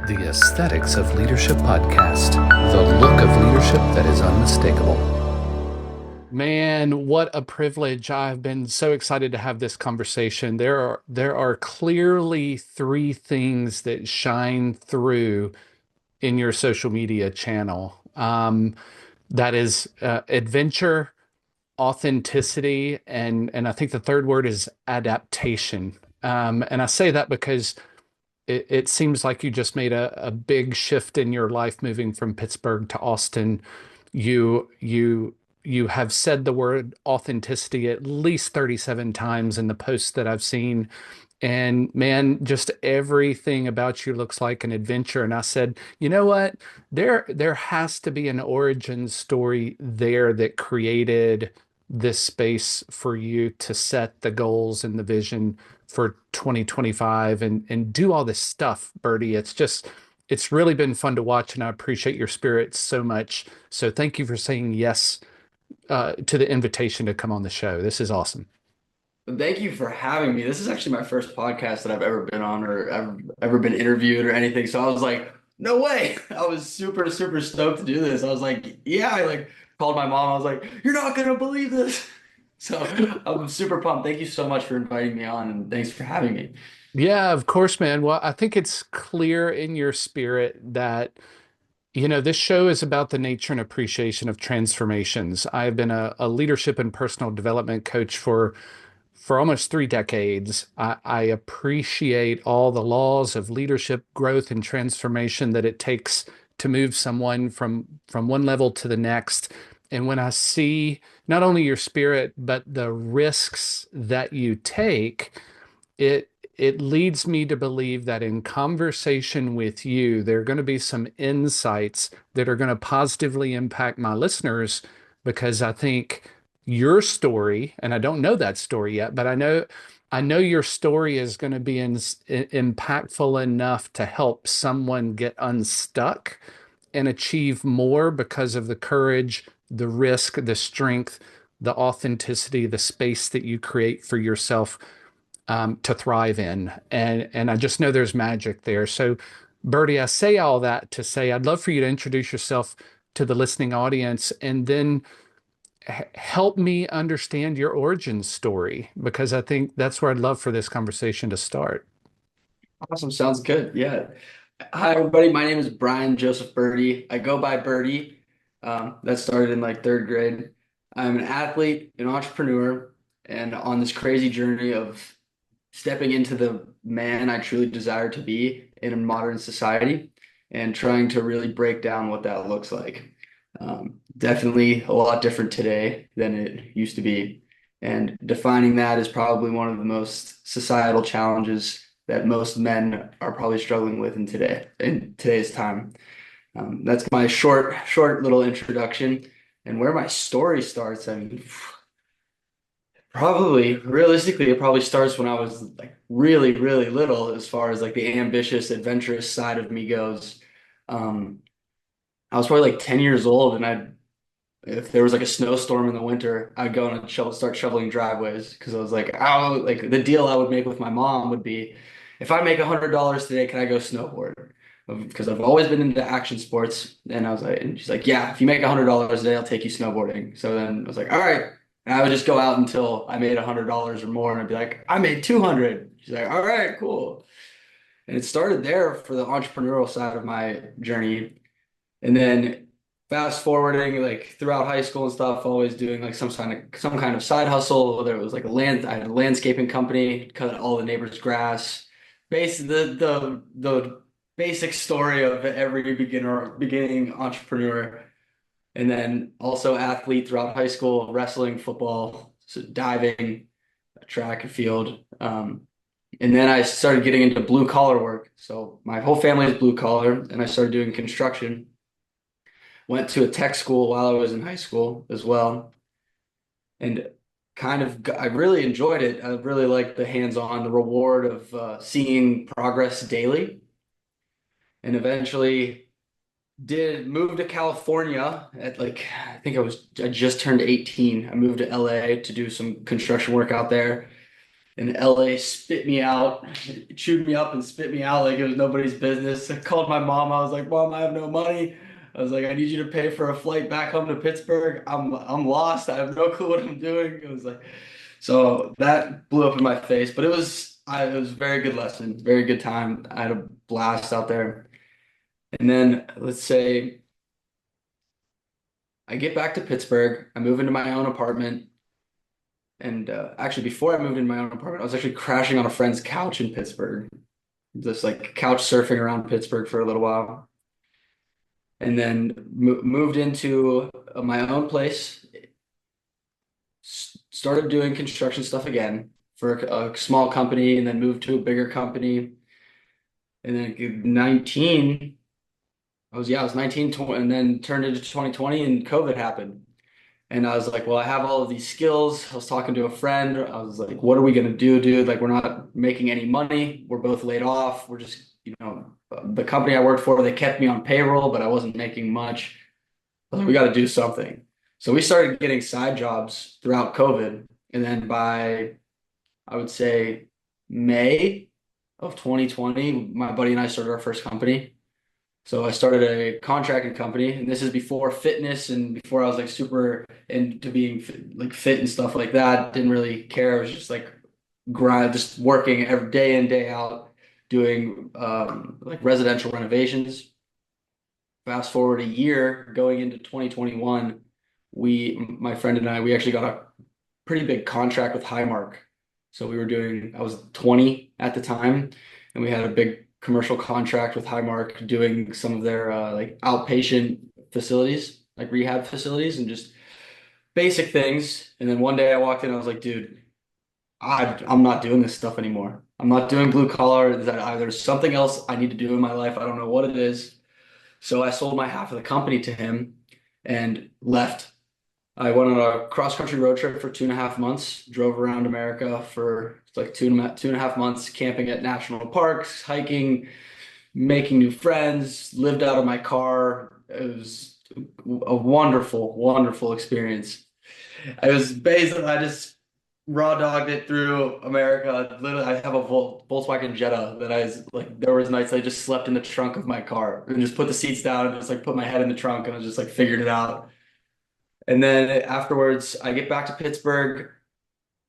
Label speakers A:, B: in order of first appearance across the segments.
A: The Aesthetics of Leadership podcast, the look of leadership that is unmistakable. Man, what a privilege. I've been so excited to have this conversation. There are clearly three things that shine through in your social media channel. That is adventure, authenticity, and I think the third word is adaptation. And I say that because it seems like you just made a big shift in your life moving from Pittsburgh to Austin. You have said the word authenticity at least 37 times in the posts that I've seen. And man, just everything about you looks like an adventure. And I said, you know what? There has to be an origin story there that created this space for you to set the goals and the vision for 2025 and do all this stuff, Bertie. It's really been fun to watch, and I appreciate your spirit so much. So thank you for saying yes to the invitation to come on the show. This is awesome.
B: Thank you for having me. This is actually my first podcast that I've ever been on or ever been interviewed or anything. So I was like, no way. I was super, super stoked to do this. I was like, yeah, I called my mom. I was like, you're not gonna believe this. So I'm super pumped. Thank you so much for inviting me on and thanks for having me.
A: Yeah, of course, man. Well, I think it's clear in your spirit that, this show is about the nature and appreciation of transformations. I've been a leadership and personal development coach for almost 3 decades. I appreciate all the laws of leadership, growth, and transformation that it takes to move someone from one level to the next. And when I see not only your spirit, but the risks that you take, it it leads me to believe that in conversation with you, there are going to be some insights that are going to positively impact my listeners because I think your story, and I don't know that story yet, but I know your story is going to be impactful enough to help someone get unstuck and achieve more because of the courage, the risk, the strength, the authenticity, the space that you create for yourself to thrive in. And I just know there's magic there. So, Bertie, I say all that to say I'd love for you to introduce yourself to the listening audience and then help me understand your origin story because I think that's where I'd love for this conversation to start.
B: Awesome. Sounds good. Yeah. Hi, everybody. My name is Bryan Joseph Berti. I go by Berti. That started in third grade. I'm an athlete, an entrepreneur, and on this crazy journey of stepping into the man I truly desire to be in a modern society and trying to really break down what that looks like. Definitely a lot different today than it used to be. And defining that is probably one of the most societal challenges that most men are probably struggling with in today's time. That's my short little introduction. And where my story starts, I mean, probably, realistically, it probably starts when I was really, really little, as far as the ambitious, adventurous side of me goes. Um, I was probably 10 years old, and if there was a snowstorm in the winter, I'd go and start shoveling driveways because I was like, oh, the deal I would make with my mom would be, if I make $100 today, can I go snowboard? Because I've always been into action sports, and I was like, and she's like, yeah, if you make $100 a day, I'll take you snowboarding. So then I was like, all right. And I would just go out until I made $100 or more, and I'd be like, I made 200. She's like, all right, cool. And it started there for the entrepreneurial side of my journey. And then fast forwarding throughout high school and stuff, always doing some kind of side hustle, whether it was I had a landscaping company, cut all the neighbors' grass. The basic story of every beginning entrepreneur. And then also athlete throughout high school, wrestling, football, so diving, track and field. And then I started getting into blue collar work. So my whole family is blue collar, and I started doing construction. Went to a tech school while I was in high school as well, and I really enjoyed it. I really liked the hands-on, the reward of seeing progress daily, and eventually did move to California at I think I just turned 18. I moved to LA to do some construction work out there. And LA spit me out, chewed me up and spit me out like it was nobody's business. I called my mom. I was like, Mom, I have no money. I was like, I need you to pay for a flight back home to Pittsburgh. I'm lost. I have no clue what I'm doing. It was like, so that blew up in my face, but it was a very good lesson, very good time. I had a blast out there. And then let's say I get back to Pittsburgh, I move into my own apartment. And actually, before I moved into my own apartment, I was actually crashing on a friend's couch in Pittsburgh, just like couch surfing around Pittsburgh for a little while. And then moved into my own place, started doing construction stuff again for a small company, and then moved to a bigger company. And then 19, I was 19, 20, and then turned into 2020 and COVID happened. And I was like, well, I have all of these skills. I was talking to a friend. I was like, what are we gonna do, dude? Like, we're not making any money. We're both laid off. We're just, the company I worked for, they kept me on payroll, but I wasn't making much. I was like, we got to do something. So we started getting side jobs throughout COVID. And then by, I would say, May of 2020, my buddy and I started our first company. So I started a contracting company, and this is before fitness and before I was like super into being like fit and stuff like that. Didn't really care. I was just like grind, just working every day in, day out, doing like residential renovations. Fast forward a year, going into 2021, my friend and I, we actually got a pretty big contract with Highmark. So I was 20 at the time, and we had a big commercial contract with Highmark doing some of their like outpatient facilities, like rehab facilities, and just basic things. And then one day I walked in, I was like, dude, I'm not doing this stuff anymore. I'm not doing blue collar. There's something else I need to do in my life. I don't know what it is. So I sold my half of the company to him and left. I went on a cross-country road trip for 2.5 months, drove around America for like 2.5 months, camping at national parks, hiking, making new friends, lived out of my car. It was a wonderful, wonderful experience. I was basically, I just raw dogged it through America. Literally, I have a Volkswagen Jetta that like, there was nights I just slept in the trunk of my car and just put the seats down and just like put my head in the trunk and I just like figured it out. And then afterwards, I get back to Pittsburgh.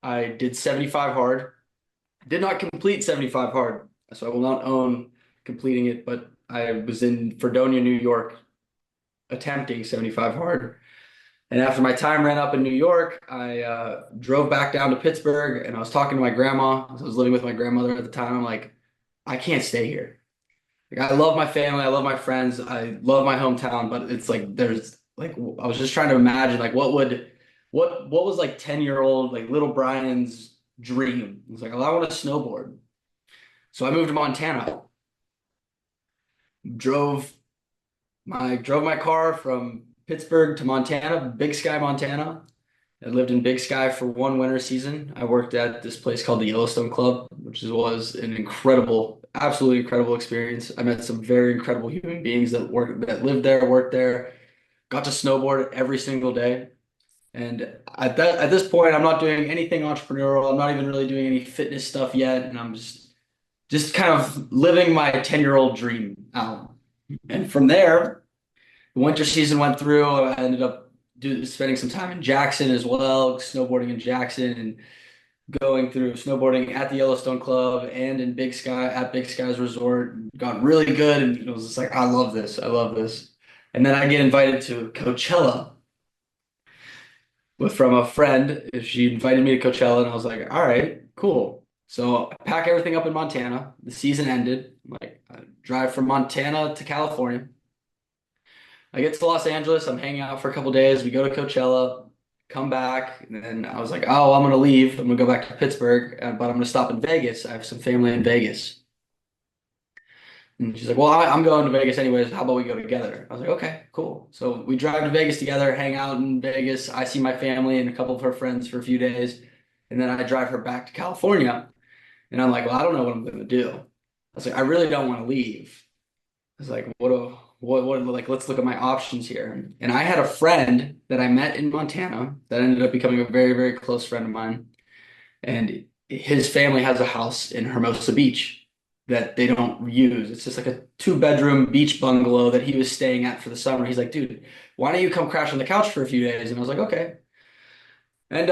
B: I did 75 hard. Did not complete 75 hard, so I will not own completing it, but I was in Fredonia, New York, attempting 75 hard. And after my time ran up in New York, I drove back down to Pittsburgh and I was talking to my grandma. I was living with my grandmother at the time. I'm like, I can't stay here. Like, I love my family, I love my friends, I love my hometown, but it's like there's like I was just trying to imagine like what was like 10-year-old like little Brian's dream. It was like, oh, I want to snowboard. So I moved to Montana, drove drove my car from Pittsburgh to Montana, Big Sky, Montana. I lived in Big Sky for one winter season. I worked at this place called the Yellowstone Club, was an incredible, absolutely incredible experience. I met some very incredible human beings that lived there, worked there, got to snowboard every single day. And at this point, I'm not doing anything entrepreneurial. I'm not even really doing any fitness stuff yet, and I'm just kind of living my 10-year-old dream out. And from there, the winter season went through. I ended up spending some time in Jackson as well, snowboarding in Jackson and going through snowboarding at the Yellowstone Club and in Big Sky at Big Sky's Resort. Got really good, and it was just like, I love this. I love this. And then I get invited to Coachella from a friend. She invited me to Coachella, and I was like, all right, cool. So I pack everything up in Montana. The season ended. Like, I drive from Montana to California. I get to Los Angeles. I'm hanging out for a couple days. We go to Coachella, come back, and then I was like, "Oh, I'm gonna leave. I'm gonna go back to Pittsburgh, but I'm gonna stop in Vegas. I have some family in Vegas." And she's like, "Well, I'm going to Vegas anyways. How about we go together?" I was like, "Okay, cool." So we drive to Vegas together, hang out in Vegas. I see my family and a couple of her friends for a few days, and then I drive her back to California. And I'm like, "Well, I don't know what I'm gonna do." I was like, "I really don't want to leave." I was like, like, let's look at my options here. And I had a friend that I met in Montana that ended up becoming a very, very close friend of mine. And his family has a house in Hermosa Beach that they don't use. It's just like a two-bedroom beach bungalow that he was staying at for the summer. He's like, dude, why don't you come crash on the couch for a few days? And I was like, okay. I ended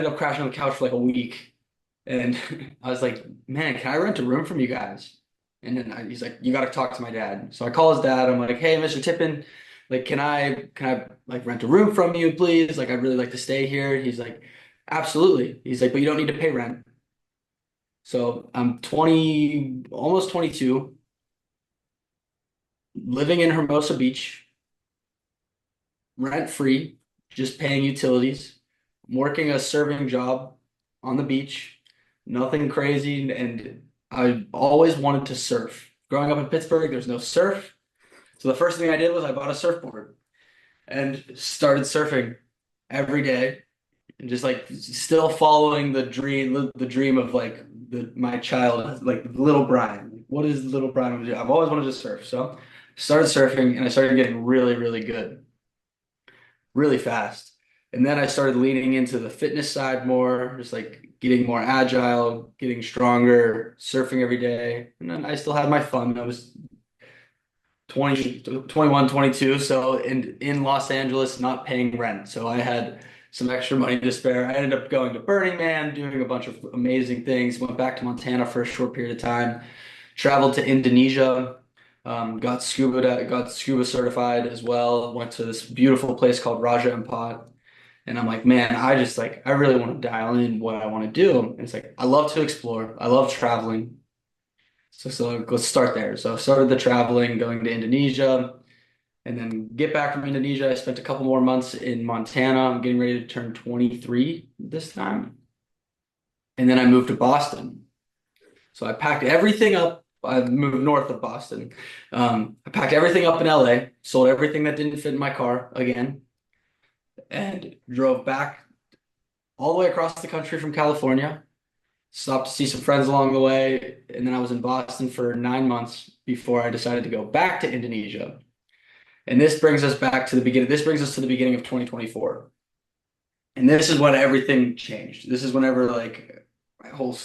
B: up crashing on the couch for like a week, and I was like, man, can I rent a room from you guys? And then he's like, you got to talk to my dad. So I call his dad. I'm like, hey, Mr. Tippin, like, can I like rent a room from you, please? Like, I'd really like to stay here. He's like, absolutely. He's like, but you don't need to pay rent. So I'm 20, almost 22, living in Hermosa Beach, rent free, just paying utilities. I'm working a serving job on the beach, nothing crazy. And I always wanted to surf. Growing up in Pittsburgh, there's no surf. So the first thing I did was I bought a surfboard and started surfing every day and just like still following the dream of like my child, like little Brian. Like, what is little Brian want to do? I've always wanted to surf. So started surfing and I started getting really, really good, really fast. And then I started leaning into the fitness side more, just like getting more agile, getting stronger, surfing every day. And then I still had my fun. I was 20, 21, 22. So in Los Angeles, not paying rent. So I had some extra money to spare. I ended up going to Burning Man, doing a bunch of amazing things, went back to Montana for a short period of time, traveled to Indonesia, got scuba certified as well, went to this beautiful place called Raja Ampat. And I'm like, man, I really want to dial in what I want to do. And it's like, I love to explore. I love traveling. So let's start there. So I started the traveling, going to Indonesia, and then get back from Indonesia. I spent a couple more months in Montana. I'm getting ready to turn 23 this time. And then I moved to Boston. So I packed everything up. I moved north of Boston. I packed everything up in LA, sold everything that didn't fit in my car again, and drove back all the way across the country from California. Stopped to see some friends along the way, and then I was in Boston for 9 months before I decided to go back to Indonesia. And this brings us back to the beginning. This brings us to the beginning of 2024. And this is when everything changed. This is whenever like my whole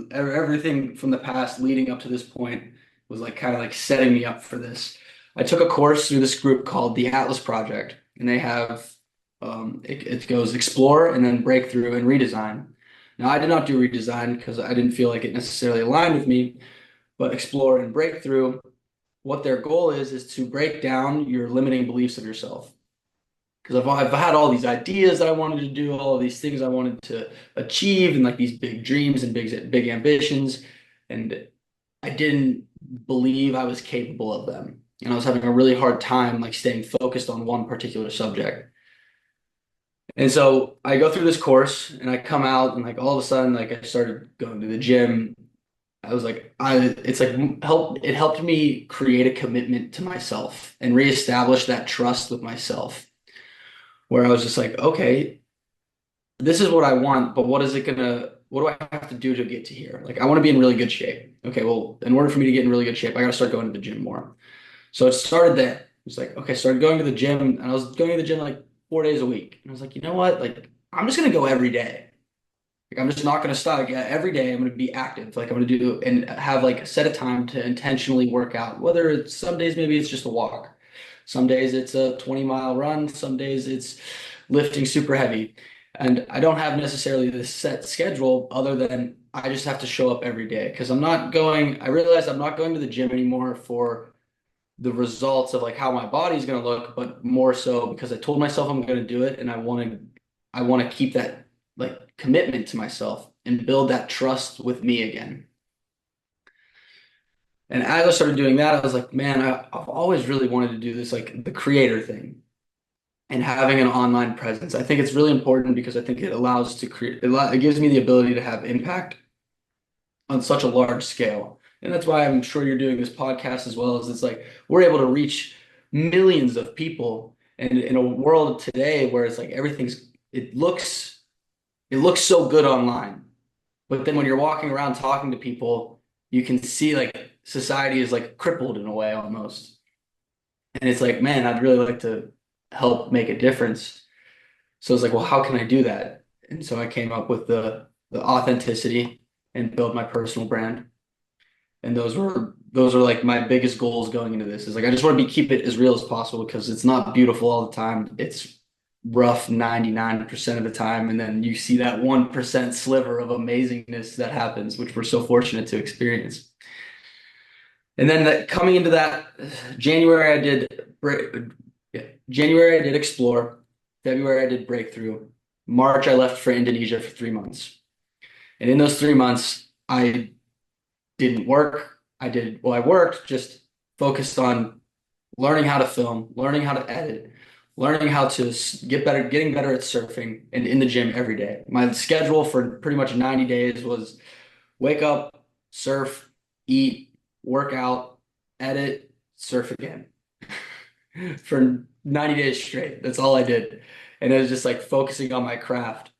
B: everything from the past leading up to this point was like kind of like setting me up for this. I took a course through this group called the Atlas Project, and they have it goes explore and then breakthrough and redesign. Now, I did not do redesign because I didn't feel like it necessarily aligned with me, but explore and breakthrough, what their goal is to break down your limiting beliefs of yourself. Because I've had all these ideas that I wanted to do, all of these things I wanted to achieve, and like these big dreams and big ambitions, and I didn't believe I was capable of them. And I was having a really hard time like staying focused on one particular subject. And so I go through this course and I come out and like all of a sudden like I started going to the gym. I was like I it's like it helped me create a commitment to myself and reestablish that trust with myself where I was just like, okay, this is what I want, but what do I have to do to get to here? Like I want to be in really good shape. Okay, well, in order for me to get in really good shape, I got to start going to the gym more. So it started there. It's like, okay, started going to the gym and I was going to the gym like 4 days a week. And I was like, you know what? Like, I'm just gonna go every day. Like, I'm just not gonna stop. Like, every day I'm gonna be active. Like, I'm gonna do and have like set a time to intentionally work out. Whether it's some days maybe it's just a walk. Some days it's a 20-mile run. Some days it's lifting super heavy. And I don't have necessarily this set schedule other than I just have to show up every day because I realize I'm not going to the gym anymore for the results of like how my body's going to look, but more so because I told myself I'm going to do it and I want to keep that like commitment to myself and build that trust with me again. And as I started doing that, I was like, man, I've always really wanted to do this, like the creator thing and having an online presence. I think it's really important because I think it allows to create, it gives me the ability to have impact on such a large scale. And that's why I'm sure you're doing this podcast as well, as it's like we're able to reach millions of people. And in a world today where it's like it looks so good online. But then when you're walking around talking to people, you can see like society is like crippled in a way almost. And it's like, man, I'd really like to help make a difference. So it's like, well, how can I do that? And so I came up with the the authenticity and build my personal brand. And those are like my biggest goals going into this is like I just want to be keep it as real as possible because it's not beautiful all the time. It's rough 99% of the time. And then you see that 1% sliver of amazingness that happens, which we're so fortunate to experience. And then coming into that January, yeah, January I did explore. February I did breakthrough. March I left for Indonesia for 3 months. And in those 3 months, I didn't work. I worked, just focused on learning how to film, learning how to edit, learning how to get better, getting better at surfing and in the gym every day. My schedule for pretty much 90 days was wake up, surf, eat, work out, edit, surf again for 90 days straight. That's all I did. And it was just like focusing on my craft.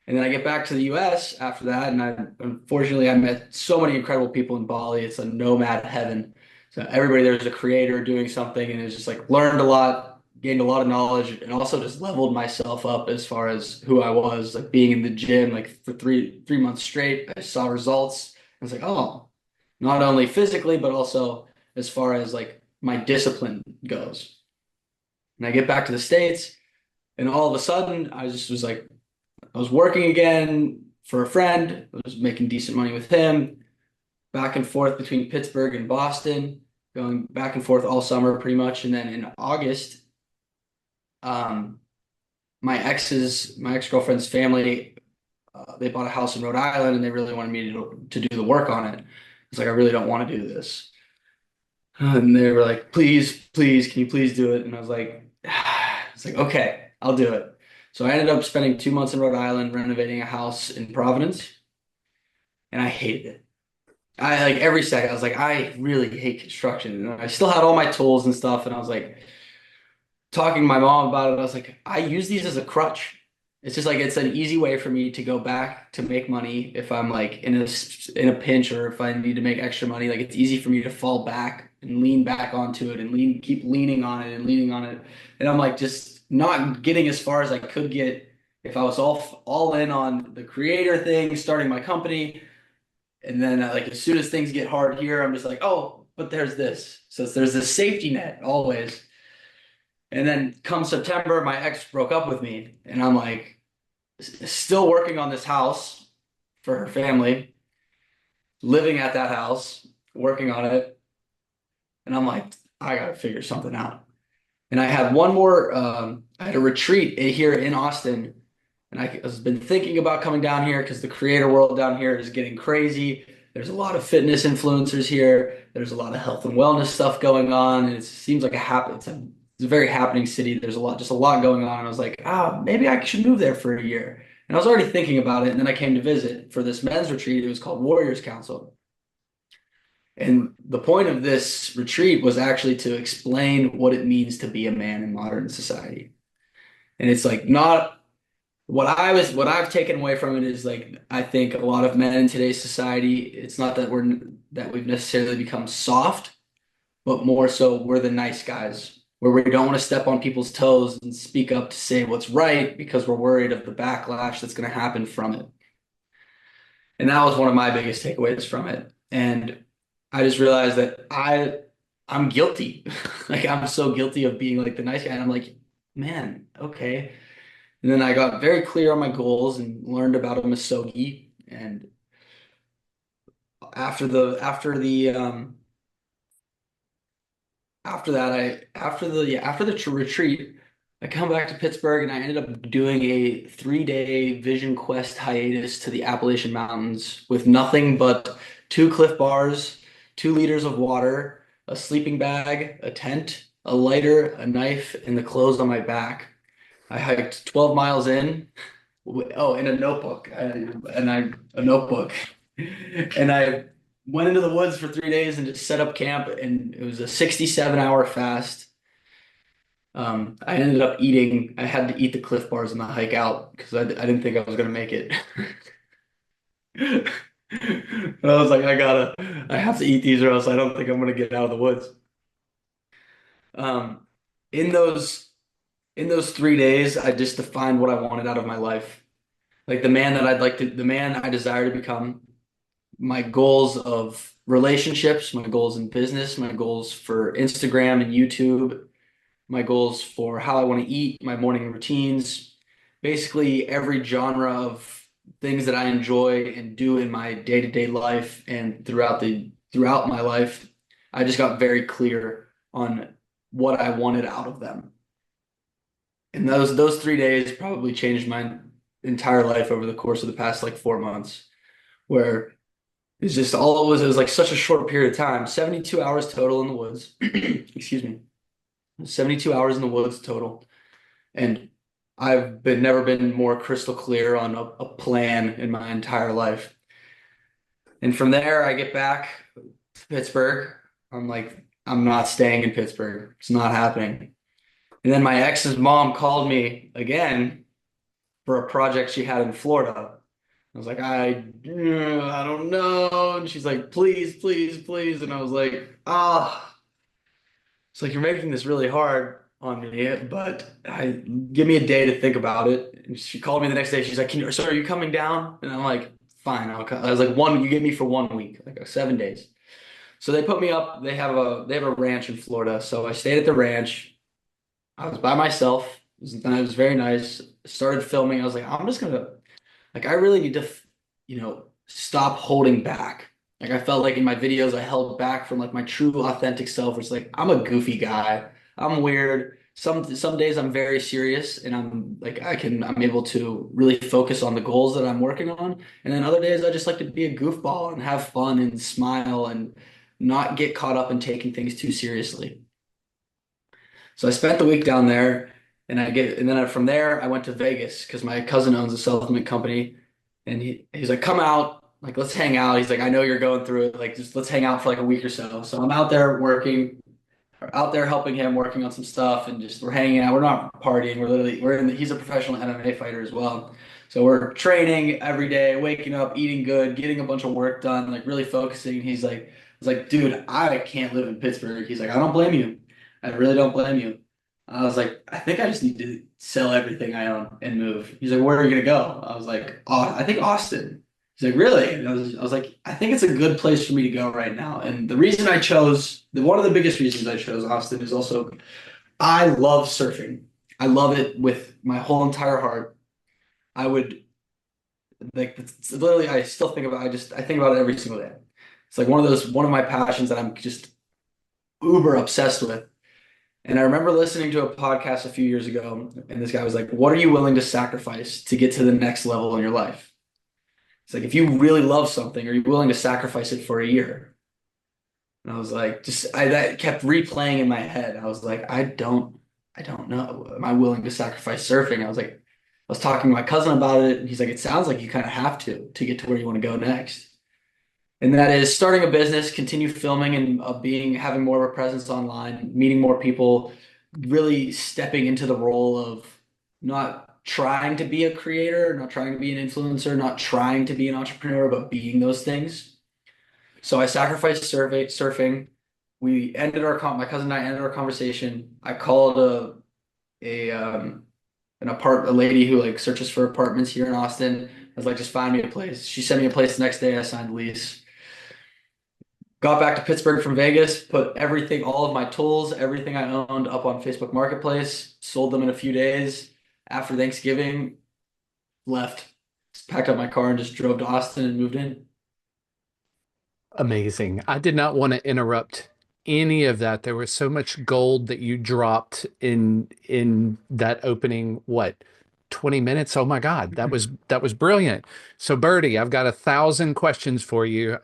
B: And then I get back to the US after that, and unfortunately I met so many incredible people in Bali. It's a nomad heaven. So everybody there's a creator doing something, and it's just like learned a lot, gained a lot of knowledge, and also just leveled myself up as far as who I was. Like being in the gym, like for three months straight, I saw results. I was like, oh, not only physically, but also as far as like my discipline goes. And I get back to the States, and all of a sudden I just was like, I was working again for a friend. I was making decent money with him, back and forth between Pittsburgh and Boston, going back and forth all summer pretty much. And then in August, um, my ex-girlfriend's family, they bought a house in Rhode Island and they really wanted me to do the work on it. It's like, I really don't want to do this. And they were like, please, can you please do it? And I was like, it's like, okay, I'll do it. So I ended up spending 2 months in Rhode Island renovating a house in Providence, and I hated it. I like every second. I was like, I really hate construction. And I still had all my tools and stuff, and I was like talking to my mom about it. I was like, I use these as a crutch. It's just like it's an easy way for me to go back to make money if I'm like in a pinch or if I need to make extra money. Like it's easy for me to fall back and lean back onto it and keep leaning on it and leaning on it. And I'm like just not getting as far as I could get if I was all in on the creator thing, starting my company. And then like as soon as things get hard here, I'm just like, oh, but there's this. So there's this safety net always. And then come September, my ex broke up with me, and I'm like still working on this house for her family, living at that house, working on it. And I'm like, I gotta figure something out. And I had one more, I had a retreat here in Austin, and I have been thinking about coming down here because the creator world down here is getting crazy. There's a lot of fitness influencers here. There's a lot of health and wellness stuff going on, and it seems like it's a very happening city. There's just a lot going on. And I was like, maybe I should move there for a year. And I was already thinking about it, and then I came to visit for this men's retreat. It was called Warriors Council. And the point of this retreat was actually to explain what it means to be a man in modern society. And it's like not what I've taken away from it is like I think a lot of men in today's society, it's not that we've necessarily become soft, but more so we're the nice guys where we don't want to step on people's toes and speak up to say what's right because we're worried of the backlash that's going to happen from it. And that was one of my biggest takeaways from it. And I just realized that I'm guilty. Like I'm so guilty of being like the nice guy. And I'm like, man, okay. And then I got very clear on my goals and learned about a misogi. And after that, after the retreat, I come back to Pittsburgh and I ended up doing a 3-day Vision Quest hiatus to the Appalachian Mountains with nothing but 2 Cliff Bars, 2 liters of water, a sleeping bag, a tent, a lighter, a knife, and the clothes on my back. I hiked 12 miles in. Oh, and a notebook. A notebook. And I went into the woods for 3 days and just set up camp, and it was a 67-hour fast. I ended up eating, I had to eat the Cliff Bars on the hike out because I didn't think I was gonna make it. I was like, I have to eat these or else I don't think I'm gonna get out of the woods. Um, in those in those 3 days, I just defined what I wanted out of my life. like the man I desire to become, my goals of relationships, my goals in business, my goals for Instagram and YouTube, my goals for how I want to eat, my morning routines, basically every genre of things that I enjoy and do in my day-to-day life and throughout my life. I just got very clear on what I wanted out of them. And those 3 days probably changed my entire life over the course of the past like 4 months, where it's just it was like such a short period of time, 72 hours total in the woods. Excuse me. 72 hours in the woods total. And I've been never been more crystal clear on a plan in my entire life. And from there, I get back to Pittsburgh. I'm like, I'm not staying in Pittsburgh. It's not happening. And then my ex's mom called me again for a project she had in Florida. I was like, I don't know. And she's like, please, please, please. And I was like, ah, it's like you're making this really hard on me, but I give me a day to think about it. And she called me the next day. She's like, so are you coming down? And I'm like, fine, I'll come. I was like, you get me for 1 week, like 7 days. So they put me up. They have a ranch in Florida. So I stayed at the ranch. I was by myself. It was very nice. Started filming. I was like, I'm just gonna like I really need to, stop holding back. Like I felt like in my videos I held back from like my true authentic self. It's like I'm a goofy guy. I'm weird. Some days I'm very serious and I'm able to really focus on the goals that I'm working on. And then other days I just like to be a goofball and have fun and smile and not get caught up in taking things too seriously. So I spent the week down there, and then from there I went to Vegas because my cousin owns a supplement company, and he's like, "Come out, like let's hang out." He's like, "I know you're going through it, like just let's hang out for like a week or so." So I'm out there working, or out there helping him working on some stuff, and just we're hanging out. We're not partying. He's a professional MMA fighter as well, so we're training every day, waking up, eating good, getting a bunch of work done, like really focusing. I was like, dude, I can't live in Pittsburgh. He's like, I don't blame you. I really don't blame you. I was like, I think I just need to sell everything I own and move. He's like, where are you gonna go? I was like, oh, I think Austin. He's like, really? And I was like, I think it's a good place for me to go right now. And the reason one of the biggest reasons I chose Austin is also I love surfing. I love it with my whole entire heart. I would it's literally I still think about I think about it every single day. It's like one of my passions that I'm just uber obsessed with. And I remember listening to a podcast a few years ago, and this guy was like, what are you willing to sacrifice to get to the next level in your life? It's like, if you really love something, are you willing to sacrifice it for a year? And I was like, that kept replaying in my head. I was like, I don't know. Am I willing to sacrifice surfing? I was talking to my cousin about it, and he's like, it sounds like you kind of have to get to where you want to go next. And that is starting a business, continue filming and having more of a presence online, meeting more people, really stepping into the role of not trying to be a creator, not trying to be an influencer, not trying to be an entrepreneur, but being those things. So I sacrificed surfing. My cousin and I ended our conversation. I called a a lady who like searches for apartments here in Austin. I was like, just find me a place. She sent me a place the next day. I signed the lease. Got back to Pittsburgh from Vegas, put everything, all of my tools, everything I owned up on Facebook Marketplace, sold them in a few days. After Thanksgiving, left, packed up my car and just drove to Austin and moved in.
A: Amazing. I did not want to interrupt any of that. There was so much gold that you dropped in that opening, what, 20 minutes? Oh my God, that was brilliant. So Bertie, I've got 1,000 questions for you.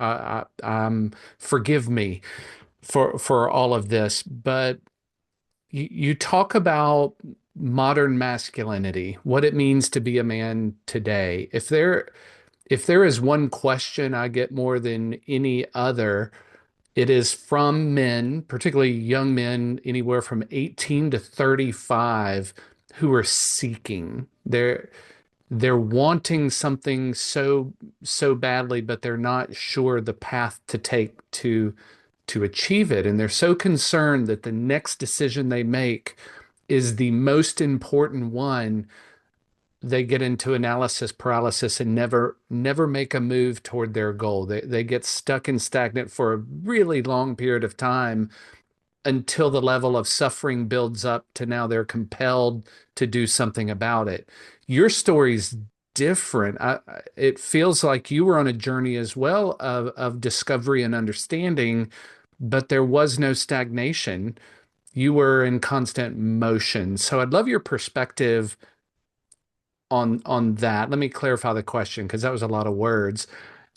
A: Forgive me for all of this, but you talk about modern masculinity, what it means to be a man today. If there is one question I get more than any other, it is from men, particularly young men, anywhere from 18 to 35, who are seeking. They're wanting something so badly, but they're not sure the path to take to achieve it. And they're so concerned that the next decision they make is the most important one they get into analysis paralysis and never make a move toward their goal. They get stuck and stagnant for a really long period of time until the level of suffering builds up to now they're compelled to do something about it. Your story's different. It feels like you were on a journey as well of discovery and understanding, but there was no stagnation. You were in constant motion. So I'd love your perspective on that. Let me clarify the question because that was a lot of words.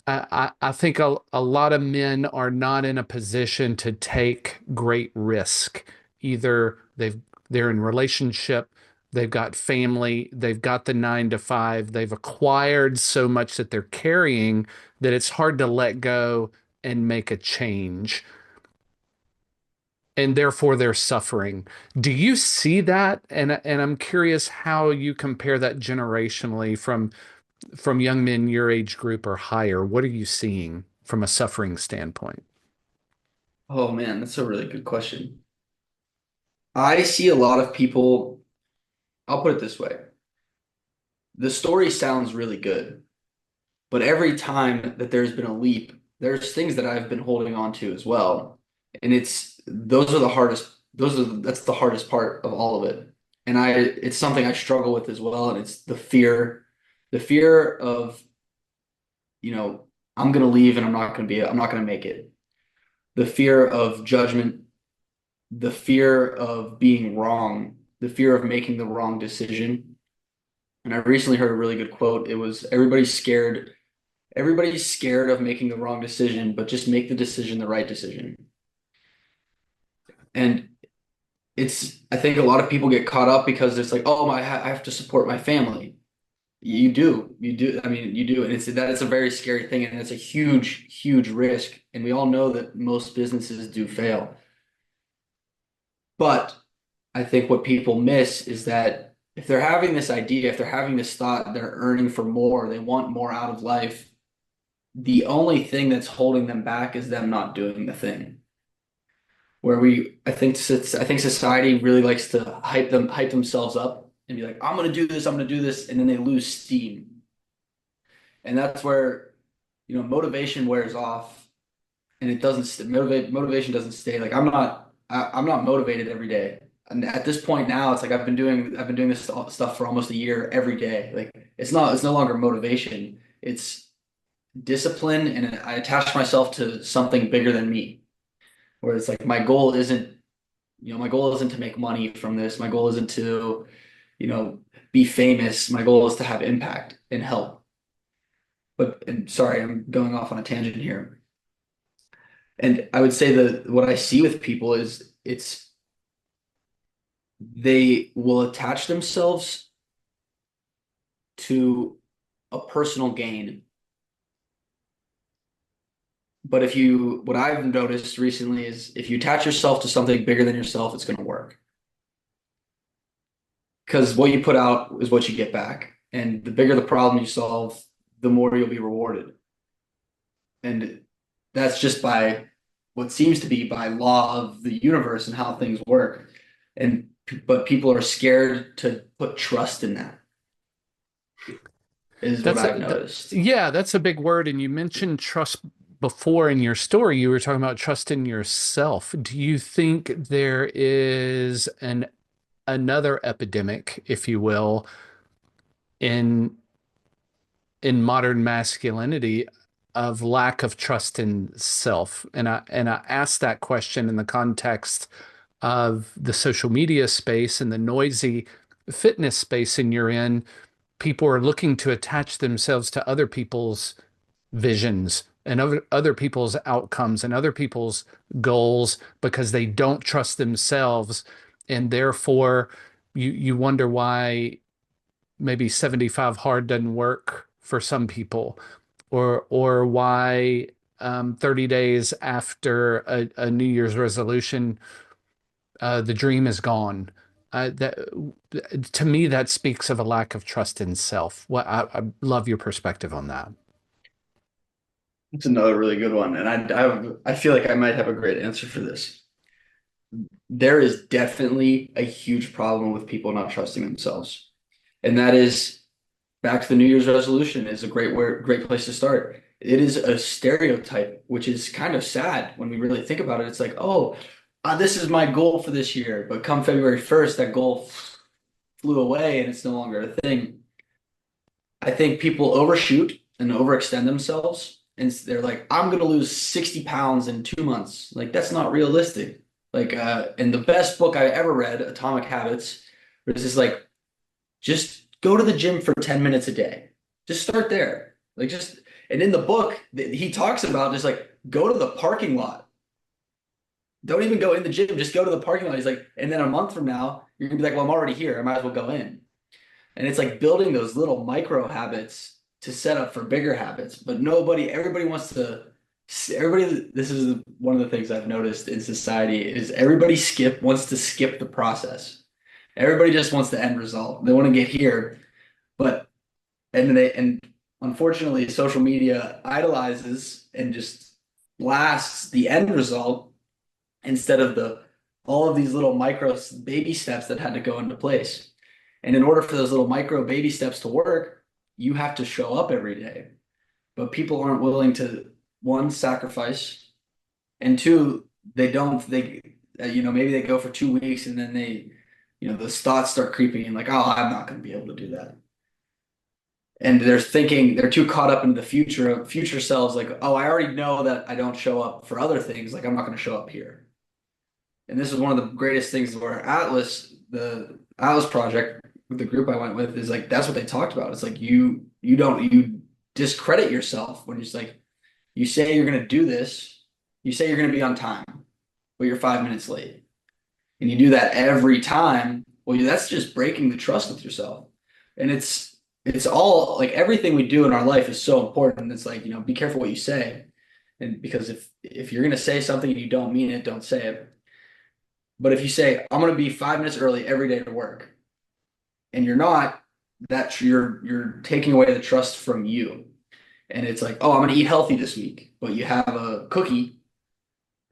A: I think a lot of men are not in a position to take great risk. Either they're in relationship, they've got family, they've got the 9 to 5, they've acquired so much that they're carrying that it's hard to let go and make a change. And therefore they're suffering. Do you see that? And I'm curious how you compare that generationally from young men your age group or higher. What are you seeing from a suffering standpoint?
B: Oh man, that's a really good question. I see a lot of people, I'll put it this way. The story sounds really good, but every time that there's been a leap, there's things that I've been holding on to as well. And those are the hardest, that's the hardest part of all of it. And it's something I struggle with as well. And it's the fear of, you know, I'm going to leave and I'm not going to make it. The fear of judgment, the fear of being wrong, the fear of making the wrong decision. And I recently heard a really good quote. It was everybody's scared of making the wrong decision, but just make the decision the right decision. And I think a lot of people get caught up because it's like, oh, I have to support my family. You do. I mean, you do. And it's a very scary thing. And it's a huge risk. And we all know that most businesses do fail. But I think what people miss is that if they're having this idea, if they're having this thought, they're earning for more, they want more out of life, the only thing that's holding them back is them not doing the thing. I think society really likes to hype themselves up and be like, I'm gonna do this, I'm gonna do this, and then they lose steam. And that's where, motivation wears off and it doesn't motivation doesn't stay. Like I'm not motivated every day. And at this point now, it's like I've been doing this stuff for almost a year every day. Like it's no longer motivation. It's discipline, and I attach myself to something bigger than me. Where it's like my goal isn't to make money from this. My goal isn't to, you know, be famous. My goal is to have impact and help. And sorry, I'm going off on a tangent here. And I would say that what I see with people is they will attach themselves to a personal gain. But what I've noticed recently is if you attach yourself to something bigger than yourself, it's going to work. Because what you put out is what you get back. And the bigger the problem you solve, the more you'll be rewarded. And that's just by what seems to be by law of the universe and how things work. But people are scared to put trust in that, is what
A: That's
B: I've noticed.
A: yeah, that's a big word. And you mentioned trust before in your story. You were talking about trust in yourself. Do you think there is another epidemic, if you will, in modern masculinity of lack of trust in self? And I asked that question in the context of the social media space and the noisy fitness space and you're in. People are looking to attach themselves to other people's visions and other people's outcomes and other people's goals because they don't trust themselves. And therefore, you wonder why maybe 75 hard doesn't work for some people, or why 30 days after a New Year's resolution, the dream is gone. That to me, that speaks of a lack of trust in self. I love your perspective on that.
B: It's another really good one. And I feel like I might have a great answer for this. There is definitely a huge problem with people not trusting themselves. And that is back to the New Year's resolution is a great place to start. It is a stereotype, which is kind of sad when we really think about it. It's like, oh, this is my goal for this year, but come February 1st, that goal flew away and it's no longer a thing. I think people overshoot and overextend themselves, and they're like, I'm going to lose 60 pounds in 2 months. Like, that's not realistic. Like, and the best book I ever read, Atomic Habits, was just like, just go to the gym for 10 minutes a day. Just start there. Like, just, and in the book, he talks about just like, go to the parking lot. Don't even go in the gym, just go to the parking lot. He's like, and then a month from now, you're gonna be like, well, I'm already here. I might as well go in. And it's like building those little micro habits to set up for bigger habits. But everybody wants to, this is one of the things I've noticed in society is everybody wants to skip the process. Everybody just wants the end result. They want to get here, but, and unfortunately, social media idolizes and just blasts the end result instead of all of these little micro baby steps that had to go into place. And in order for those little micro baby steps to work, you have to show up every day. But people aren't willing to, one, sacrifice, and two, maybe they go for 2 weeks and then those thoughts start creeping in like, oh, I'm not going to be able to do that. And they're too caught up into the future selves, like, oh, I already know that I don't show up for other things. Like, I'm not going to show up here. And this is one of the greatest things where the Atlas project with the group I went with is like that's what they talked about. It's like you discredit yourself when it's like you say you're gonna do this, you say you're gonna be on time, but you're 5 minutes late. And you do that every time, well, that's just breaking the trust with yourself. And it's all like everything we do in our life is so important. It's like, be careful what you say. And because if you're gonna say something and you don't mean it, don't say it. But if you say, I'm going to be 5 minutes early every day to work, and you're not, you're taking away the trust from you. And it's like, oh, I'm going to eat healthy this week, but you have a cookie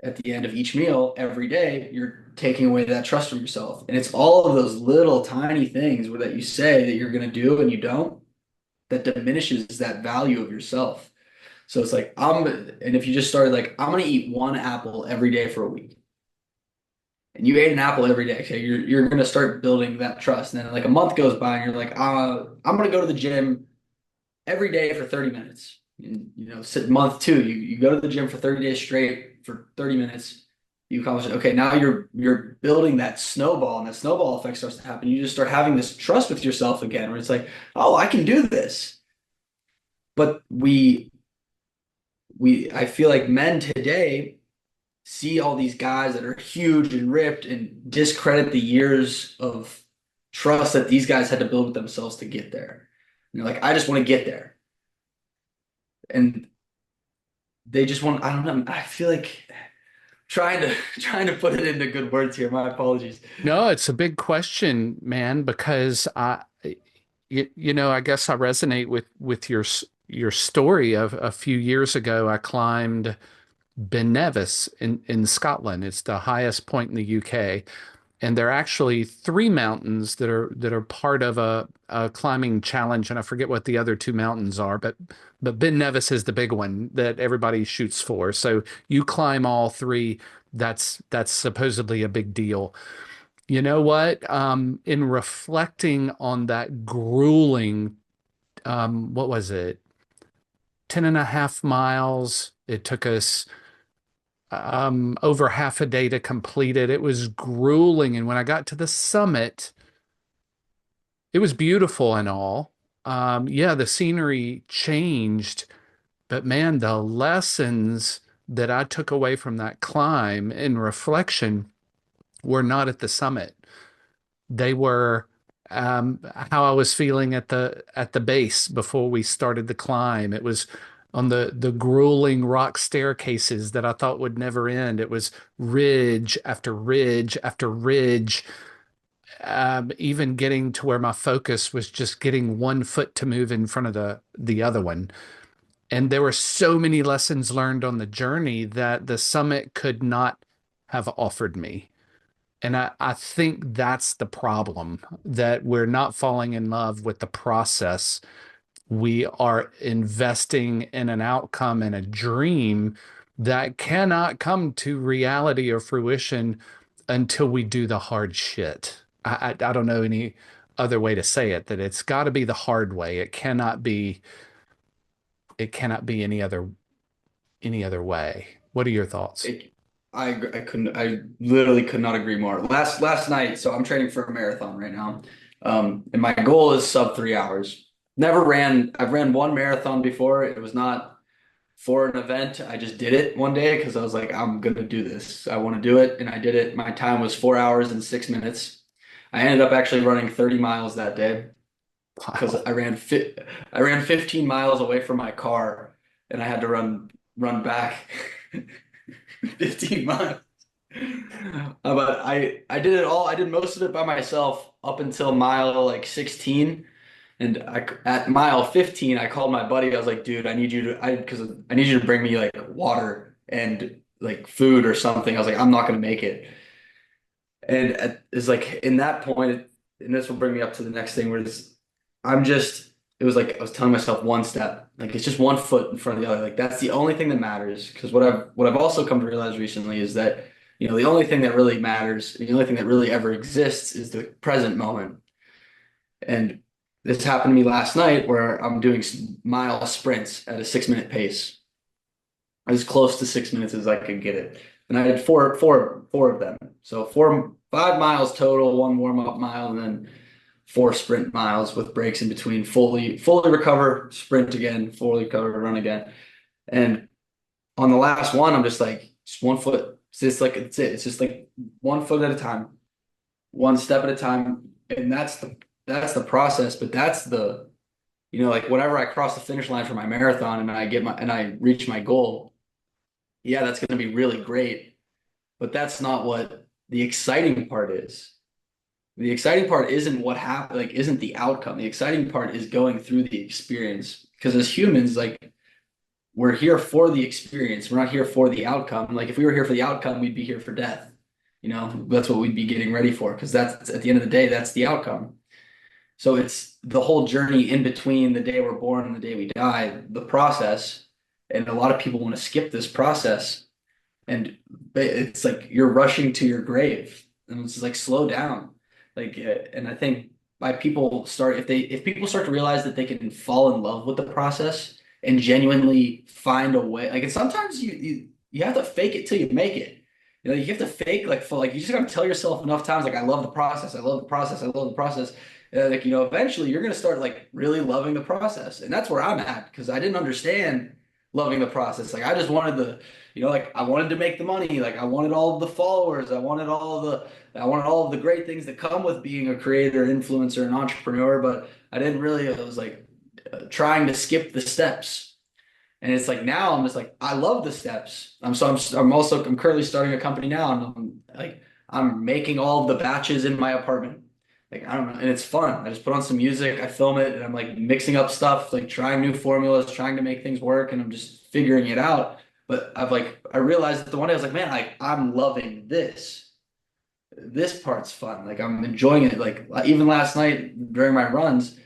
B: at the end of each meal every day, you're taking away that trust from yourself. And it's all of those little tiny things that you say that you're going to do and you don't, that diminishes that value of yourself. So it's like, and if you just started like, I'm going to eat one apple every day for a week and you ate an apple every day, okay, you're gonna start building that trust. And then like a month goes by and you're like, I'm gonna go to the gym every day for 30 minutes. And month two, you go to the gym for 30 days straight for 30 minutes. You accomplish it. Okay, now you're building that snowball, and that snowball effect starts to happen. You just start having this trust with yourself again, where it's like, oh, I can do this. But I feel like men today see all these guys that are huge and ripped and discredit the years of trust that these guys had to build with themselves to get there. And they're like, I just want to get there. And they just want, I don't know, I feel like trying to put it into good words here. My apologies.
A: No, it's a big question, man, because I guess I resonate with your story of a few years ago. I climbed Ben Nevis in Scotland. It's the highest point in the UK. And there are actually three mountains that are part of a climbing challenge, and I forget what the other two mountains are, but Ben Nevis is the big one that everybody shoots for. So you climb all three. That's supposedly a big deal. You know what? In reflecting on that grueling, what was it? 10.5 miles. It took us over half a day to complete it. It was grueling. And when I got to the summit, it was beautiful and all. Yeah, the scenery changed, but man, the lessons that I took away from that climb in reflection were not at the summit. They were how I was feeling at the base before we started the climb. It was on the grueling rock staircases that I thought would never end. It was ridge after ridge after ridge, even getting to where my focus was just getting one foot to move in front of the other one. And there were so many lessons learned on the journey that the summit could not have offered me. And I think that's the problem, that we're not falling in love with the process. We are investing in an outcome and a dream that cannot come to reality or fruition until we do the hard shit. I don't know any other way to say it, that it's got to be the hard way. It cannot be any other way. What are your thoughts?
B: It, I literally could not agree more. Last night, so I'm training for a marathon right now. And my goal is sub 3 hours. I've ran one marathon before. It was not for an event. I just did it one day because I was like, I'm gonna do this. I want to do it. And I did it. My time was 4 hours and 6 minutes. I ended up actually running 30 miles that day because
A: Wow.
B: I ran 15 miles away from my car and I had to run back 15 miles. But I did it all. I did most of it by myself up until mile like 16. And at mile 15, I called my buddy. I was like, dude, because I need you to bring me like water and like food or something. I was like, I'm not gonna make it. And it's like in that point, and this will bring me up to the next thing where it was like I was telling myself one step, like it's just one foot in front of the other. Like that's the only thing that matters. Because what I've also come to realize recently is that, the only thing that really matters, the only thing that really ever exists is the present moment. And this happened to me last night where I'm doing mile sprints at a 6 minute pace, as close to 6 minutes as I could get it. And I did four of them. So 5 miles total, one warm up mile, and then 4 sprint miles with breaks in between. Fully recover, sprint again, fully recover, run again. And on the last one, I'm just like, just 1 foot. It's just like it's it. It's just like 1 foot at a time, one step at a time, and that's the process. But that's like whenever I cross the finish line for my marathon and I reach my goal, yeah, that's going to be really great. But that's not what the exciting part is. The exciting part isn't what happened, like isn't the outcome. The exciting part is going through the experience. Because as humans, like we're here for the experience. We're not here for the outcome. Like if we were here for the outcome, we'd be here for death. That's what we'd be getting ready for. Because that's at the end of the day, that's the outcome. So it's the whole journey in between the day we're born and the day we die, the process. And a lot of people want to skip this process. And it's like you're rushing to your grave. And it's like slow down. And I think by people start if people start to realize that they can fall in love with the process and genuinely find a way, like and sometimes you have to fake it till you make it. You have to fake like you just gotta tell yourself enough times like I love the process, I love the process, I love the process. Eventually you're gonna start like really loving the process. And that's where I'm at because I didn't understand loving the process. Like I just wanted like I wanted to make the money, like I wanted all of the followers, I wanted all of the great things that come with being a creator, influencer, and entrepreneur, but I didn't really, I was like trying to skip the steps. And it's like now I'm just like, I love the steps. I'm currently starting a company now and I'm making all of the batches in my apartment. Like, I don't know. And it's fun. I just put on some music, I film it, and I'm like mixing up stuff, like trying new formulas, trying to make things work, and I'm just figuring it out. But I realized that the one day I was like, man, I'm loving this part's fun. Like I'm enjoying it. Like even last night during my runs,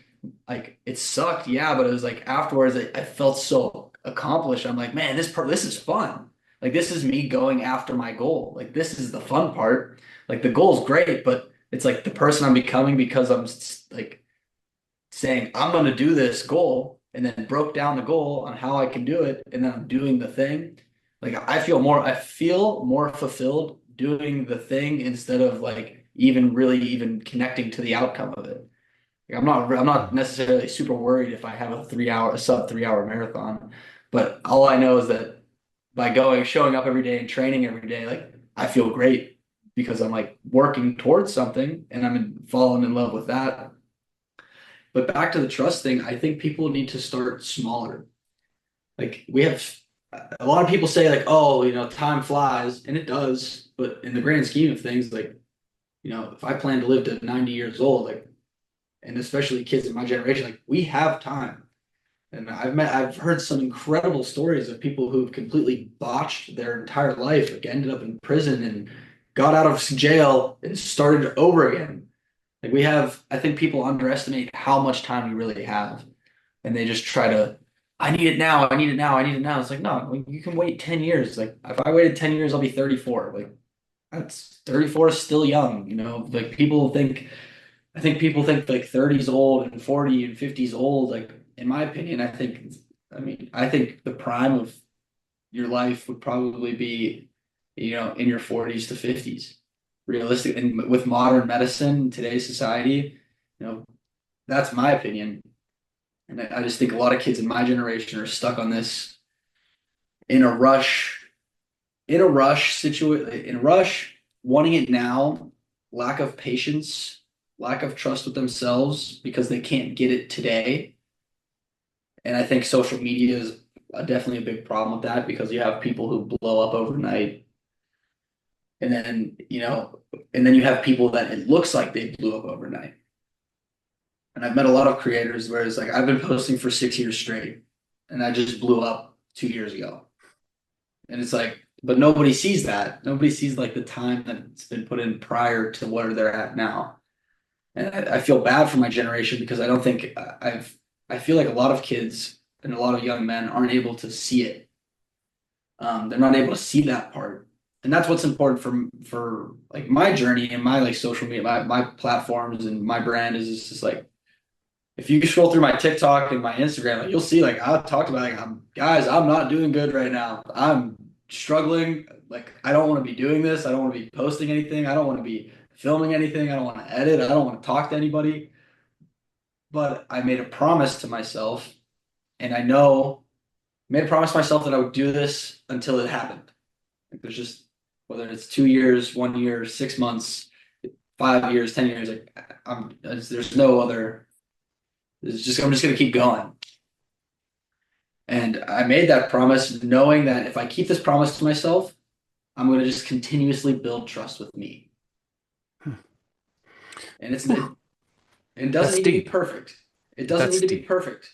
B: like it sucked, yeah, but it was like afterwards I felt so accomplished. I'm like, man, this is fun. Like this is me going after my goal. Like this is the fun part. Like the goal's great, but it's like the person I'm becoming because I'm like saying I'm going to do this goal and then broke down the goal on how I can do it and then I'm doing the thing. Like I feel more fulfilled doing the thing instead of like even connecting to the outcome of it. Like, I'm not necessarily super worried if I have a sub 3 hour marathon, but all I know is that by showing up every day and training every day, like I feel great because I'm like working towards something and falling in love with that. But back to the trust thing, I think people need to start smaller. Like we have a lot of people say like, oh, time flies, and it does, but in the grand scheme of things, like, if I plan to live to 90 years old, like, and especially kids in my generation, like we have time. And I've heard some incredible stories of people who've completely botched their entire life, like ended up in prison and got out of jail and started over again. Like we have, I think people underestimate how much time we really have, and they just try to, I need it now, I need it now, I need it now. It's like, no, like, you can wait 10 years. Like if I waited 10 years, I'll be 34. Like that's 34 is still young, you know? Like people think, I think people think like 30 is old and 40 and 50 is old. Like in my opinion, I think the prime of your life would probably be, in your 40s to 50s. Realistic, and with modern medicine, today's society, you know, that's my opinion. And I just think a lot of kids in my generation are stuck on this in a rush, in a rush, wanting it now, lack of patience, lack of trust with themselves because they can't get it today. And I think social media is definitely a big problem with that because you have people who blow up overnight. And then, and then you have people that it looks like they blew up overnight. And I've met a lot of creators where it's like I've been posting for 6 years straight and I just blew up 2 years ago. And it's like, but nobody sees that. Nobody sees like the time that's been put in prior to where they're at now. And I feel bad for my generation because I don't think I feel like a lot of kids and a lot of young men aren't able to see it. They're not able to see that part. And that's what's important for like my journey and my like social media, my platforms and my brand is just like if you scroll through my TikTok and my Instagram, like you'll see like I talked about like guys, I'm not doing good right now. I'm struggling. Like I don't want to be doing this. I don't want to be posting anything. I don't want to be filming anything. I don't want to edit. I don't want to talk to anybody. But I made a promise to myself, and I know made a promise to myself that I would do this until it happened. Like there's just whether it's 2 years, 1 year, 6 months, 5 years, 10 years, like there's no other. I'm just gonna keep going. And I made that promise knowing that if I keep this promise to myself, I'm going to just continuously build trust with me. And
A: Whew,
B: it doesn't
A: that's
B: need to be
A: deep.
B: perfect. It doesn't
A: That's
B: need to be
A: deep.
B: perfect.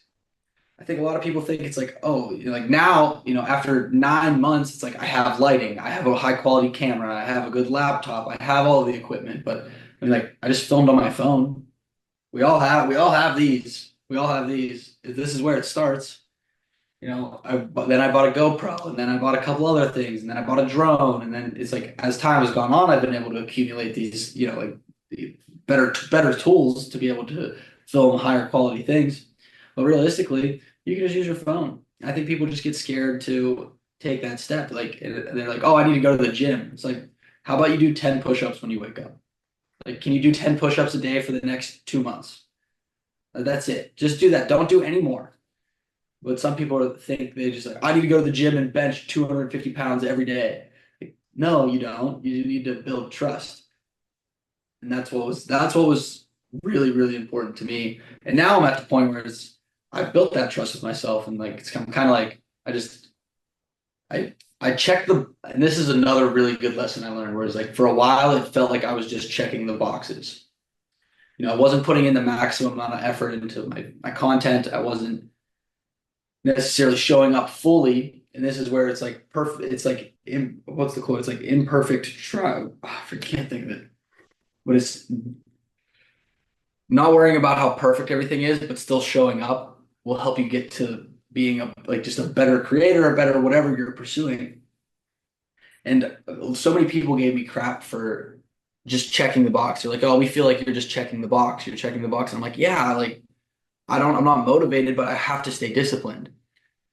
B: I think a lot of people think it's like, oh, like now, after 9 months, it's like I have lighting, I have a high quality camera, I have a good laptop, I have all the equipment. But I mean, like I just filmed on my phone. We all have these. We all have these. This is where it starts. Then I bought a GoPro, and then I bought a couple other things, and then I bought a drone, and then it's like as time has gone on, I've been able to accumulate these, like the better tools to be able to film higher quality things. But realistically, you can just use your phone. I think people just get scared to take that step. Like they're like, "Oh, I need to go to the gym." It's like, how about you do 10 push-ups when you wake up? Like, can you do 10 push-ups a day for the next 2 months? That's it. Just do that. Don't do any more. But some people think they just like, I need to go to the gym and bench 250 pounds every day. Like, no, you don't. You need to build trust. And that's what was really, really important to me. And now I'm at the point where I've built that trust with myself and like it's kind of like I check and this is another really good lesson I learned where it's like for a while it felt like I was just checking the boxes. I wasn't putting in the maximum amount of effort into my content. I wasn't necessarily showing up fully. And this is where it's like perfect. It's like, what's the quote? It's like imperfect try. I can't think of it, but it's not worrying about how perfect everything is, but still showing up will help you get to being like just a better creator, a better whatever you're pursuing. And so many people gave me crap for just checking the box. They're like, oh, we feel like you're just checking the box. You're checking the box. And I'm like, yeah, like I'm not motivated, but I have to stay disciplined.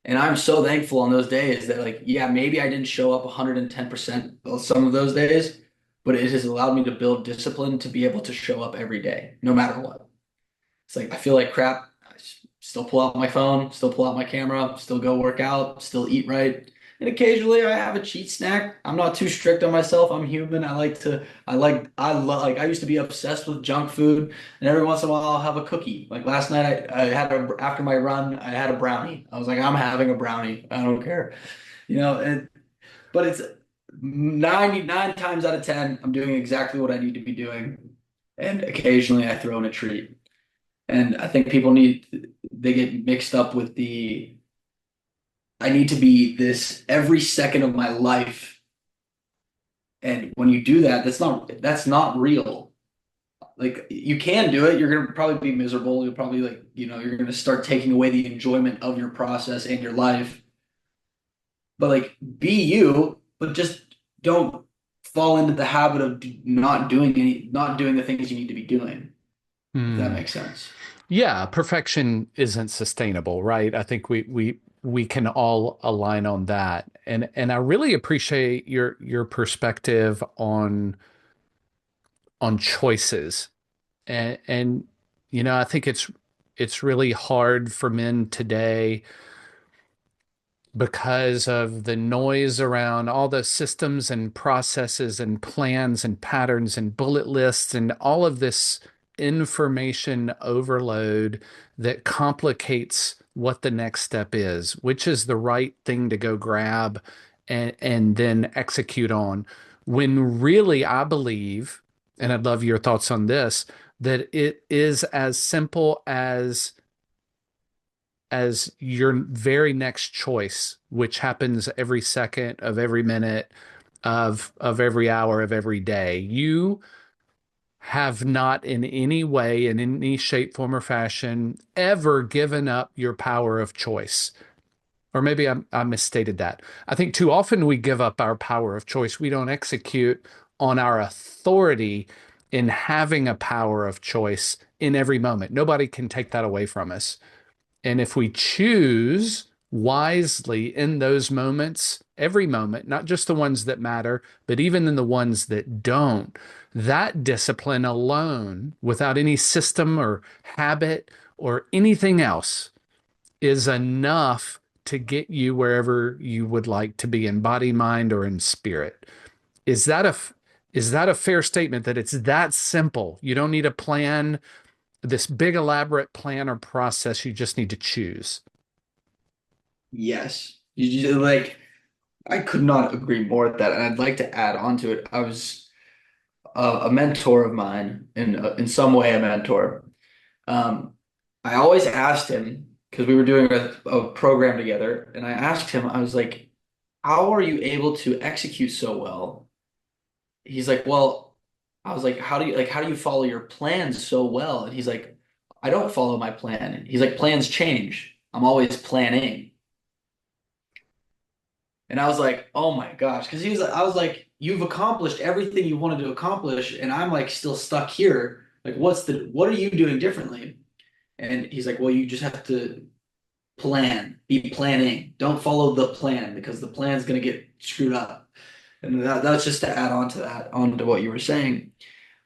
B: And I'm so thankful on those days that like, yeah, maybe I didn't show up 110% some of those days, but it has allowed me to build discipline to be able to show up every day, no matter what. It's like I feel like crap. Still pull out my phone, still pull out my camera, still go work out, still eat right. And occasionally I have a cheat snack. I'm not too strict on myself. I'm human. I used to be obsessed with junk food, and every once in a while I'll have a cookie. Like last night after my run, I had a brownie. I was like, I'm having a brownie. I don't care. But it's 99 times out of 10, I'm doing exactly what I need to be doing. And occasionally I throw in a treat. And I think they get mixed up with I need to be this every second of my life And when you do that, that's not real. Like you can do it. You're gonna probably be miserable. You'll probably you're gonna start taking away the enjoyment of your process and your life. But like be you, but just don't fall into the habit of not doing the things you need to be doing, if that
A: Hmm.
B: makes sense.
A: Yeah, perfection isn't sustainable, right? I think we can all align on that. And I really appreciate your perspective on choices. And I think it's really hard for men today because of the noise around all the systems and processes and plans and patterns and bullet lists and all of this information overload that complicates what the next step is, which is the right thing to go grab and then execute on. When really, I believe, and I'd love your thoughts on this, that it is as simple as your very next choice, which happens every second of every minute of every hour of every day. You have not in any way, in any shape, form, or fashion, ever given up your power of choice. Or maybe I misstated that. I think too often we give up our power of choice. We don't execute on our authority in having a power of choice in every moment. Nobody can take that away from us. And if we choose wisely in those moments, every moment, not just the ones that matter, but even in the ones that don't, that discipline alone, without any system or habit or anything else, is enough to get you wherever you would like to be in body, mind, or in spirit. Is that a is that a fair statement that it's that simple? You don't need a plan, this big elaborate plan or process. You just need to choose.
B: Yes. I could not agree more with that. And I'd like to add on to it. I was a mentor of mine, in some way a mentor. Um, I always asked him because we were doing a program together, and I asked him, I was like, "How are you able to execute so well?" He's like, "Well," I was like, "How do you follow your plans so well?" And he's like, "I don't follow my plan." He's like, "Plans change. I'm always planning." And I was like, "Oh my gosh," because I was like, "You've accomplished everything you wanted to accomplish, and I'm like still stuck here. Like, what are you doing differently?" And he's like, "Well, you just have to be planning. Don't follow the plan because the plan's gonna get screwed up." And that's just to add on to that, on to what you were saying.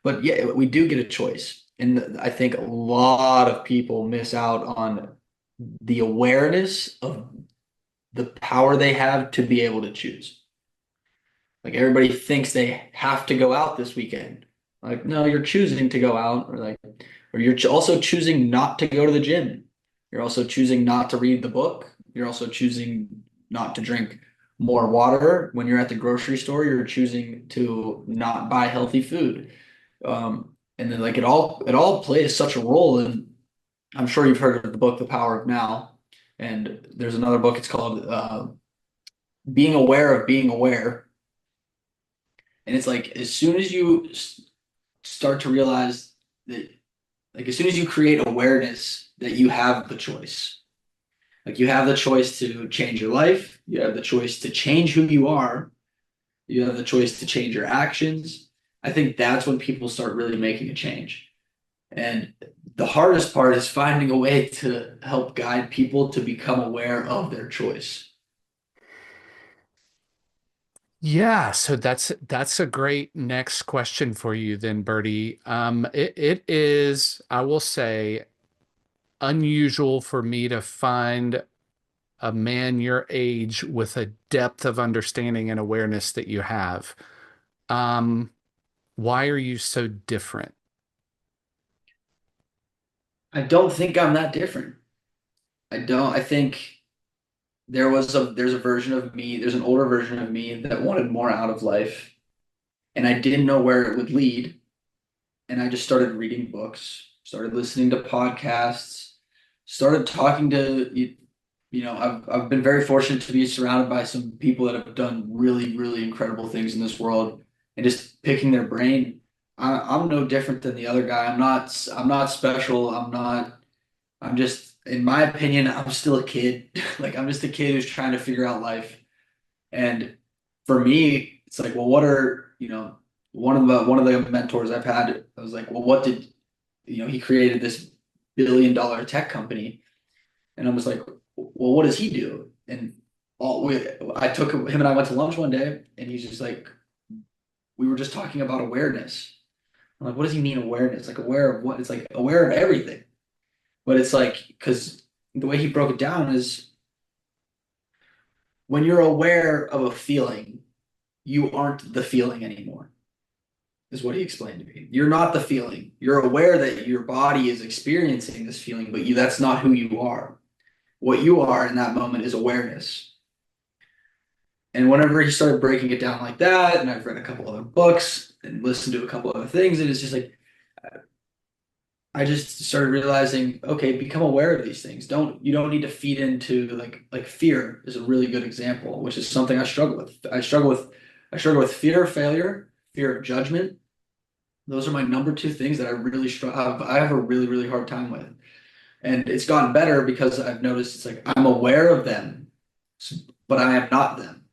B: But yeah, we do get a choice. And I think a lot of people miss out on the awareness of the power they have to be able to choose. Like everybody thinks they have to go out this weekend. Like, no, you're choosing to go out, or you're also choosing not to go to the gym. You're also choosing not to read the book. You're also choosing not to drink more water. When you're at the grocery store, you're choosing to not buy healthy food. And then like it all plays such a role. And I'm sure you've heard of the book, The Power of Now. And there's another book, it's called Being Aware of Being Aware. And it's like as soon as you start to realize that, like as soon as you create awareness that you have the choice, like you have the choice to change your life, you have the choice to change who you are, you have the choice to change your actions. I think that's when people start really making a change. And the hardest part is finding a way to help guide people to become aware of their choice.
A: Yeah, so that's a great next question for you then, Bertie. It is, I will say, unusual for me to find a man your age with a depth of understanding and awareness that you have. Um, why are you so different?
B: I don't think I'm that different. I don't. I think there's a version of me, there's an older version of me that wanted more out of life, and I didn't know where it would lead. And I just started reading books, started listening to podcasts, started talking to I've been very fortunate to be surrounded by some people that have done really, really incredible things in this world. and just picking their brain. I'm no different than the other guy. I'm not special. I'm just, in my opinion, I'm still a kid. Like I'm just a kid who's trying to figure out life. And for me, it's like, well, what are, one of the mentors I've had, I was like, well, what did, he created this billion-dollar tech company. And I was like, well, what does he do? And I took him and I went to lunch one day, and he's just like, we were just talking about awareness. I'm like, what does he mean awareness? Like aware of what? It's like aware of everything. But it's like, because the way he broke it down is when you're aware of a feeling, you aren't the feeling anymore, is what he explained to me. You're not the feeling. You're aware that your body is experiencing this feeling, but that's not who you are. What you are in that moment is awareness. And whenever he started breaking it down like that, and I've read a couple other books and listened to a couple other things, and it's just like I just started realizing, okay, become aware of these things. You don't need to feed into like fear is a really good example, which is something I struggle with. I struggle with fear of failure, fear of judgment. Those are my number two things that I really struggle. I have a really, really hard time with. And it's gotten better because I've noticed it's like I'm aware of them, but I am not them.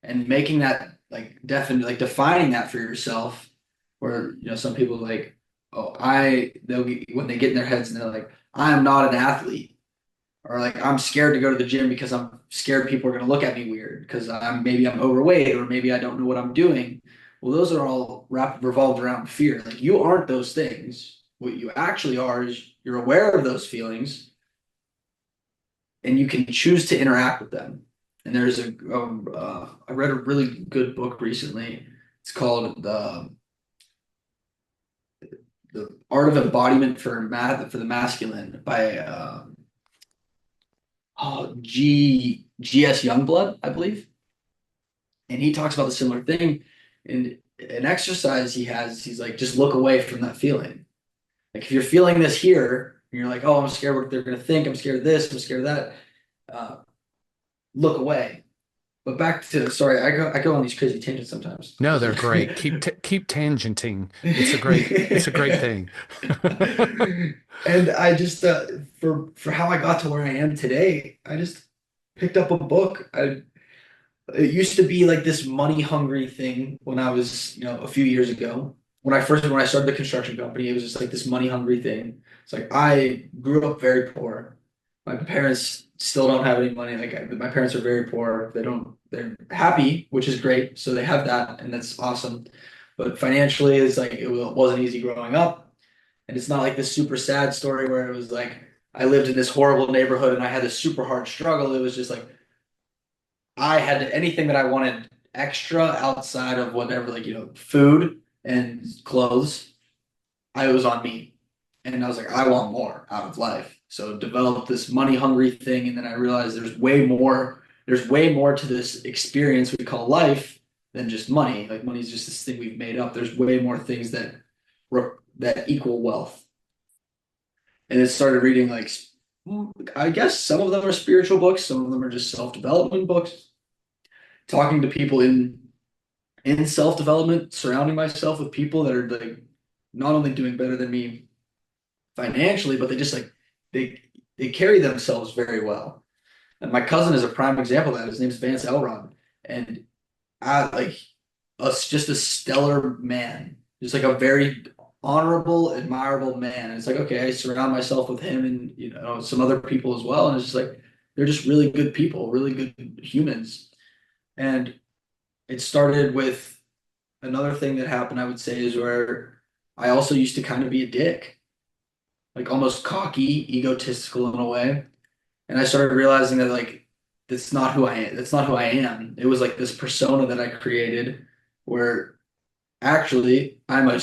B: And making that like definitely like defining that for yourself, where some people like, oh, when they get in their heads and they're like, I am not an athlete, or like I'm scared to go to the gym because I'm scared people are going to look at me weird because I'm overweight, or maybe I don't know what I'm doing. Well, those are all revolved around fear. Like you aren't those things. What you actually are is you're aware of those feelings, and you can choose to interact with them. And I read a really good book recently. It's called the Art of Embodiment for the Masculine by G.S. Youngblood, I believe. And he talks about the similar thing. And an exercise he has, he's like, just look away from that feeling. Like if you're feeling this here, and you're like, oh, I'm scared what they're gonna think, I'm scared of this, I'm scared of that. Look away. But back to sorry, I go on these crazy tangents sometimes.
A: No, they're great. Keep tangenting. It's a great thing.
B: And I just for how I got to where I am today, I just picked up a book. It used to be like this money hungry thing when I was, a few years ago. When I started the construction company, it was just like this money hungry thing. It's like I grew up very poor. My parents still don't have any money. Like my parents are very poor. They're happy, which is great. So they have that, and that's awesome. But financially, it's like it wasn't easy growing up. And it's not like this super sad story where it was like I lived in this horrible neighborhood and I had this super hard struggle. It was just like I had anything that I wanted extra outside of whatever, like, food and clothes, I was on me. And I was like, I want more out of life. So developed this money hungry thing. And then I realized there's way more to this experience we call life than just money. Like money is just this thing we've made up. There's way more things that equal wealth. And it started reading like I guess some of them are spiritual books, some of them are just self-development books, talking to people in self-development, surrounding myself with people that are like not only doing better than me financially, but they just like they carry themselves very well. And my cousin is a prime example of that. His name's Vance Elrod. And like us just a stellar man, just like a very honorable, admirable man. And it's like, okay, I surround myself with him and some other people as well. And it's just like they're just really good people, really good humans. And it started with another thing that happened, I would say, is where I also used to kind of be a dick, like almost cocky, egotistical in a way. And I started realizing that like that's not who I am. That's not who I am. It was like this persona that I created where actually I'm a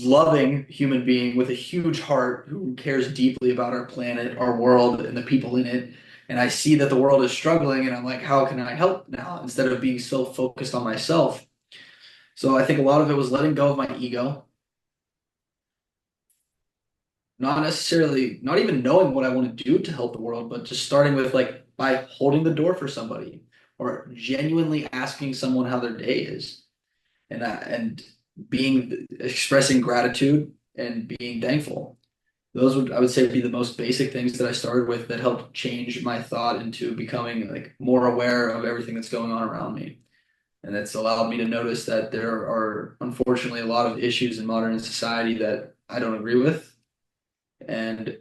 B: loving human being with a huge heart who cares deeply about our planet, our world, and the people in it. And I see that the world is struggling, and I'm like, how can I help now instead of being so focused on myself? So I think a lot of it was letting go of my ego, not necessarily, not even knowing what I want to do to help the world, but just starting with like by holding the door for somebody or genuinely asking someone how their day is. and being expressing gratitude and being thankful. Those would, I would say, be the most basic things that I started with that helped change my thought into becoming like more aware of everything that's going on around me. And it's allowed me to notice that there are unfortunately a lot of issues in modern society that I don't agree with. And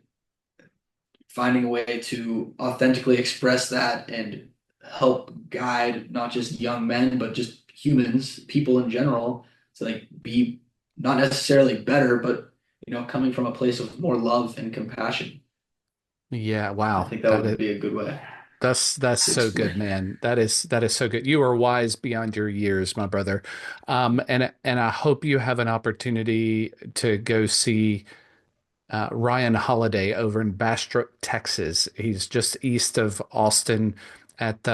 B: finding a way to authentically express that and help guide not just young men, but just humans, people in general, to like be not necessarily better, but coming from a place of more love and compassion.
A: Yeah,
B: I
A: wow.
B: think that would be a good way
A: That's
B: to
A: so
B: explain.
A: good, man. That is so good. You are wise beyond your years, my brother. And I hope you have an opportunity to go see Ryan Holiday over in Bastrop, Texas. He's just east of Austin at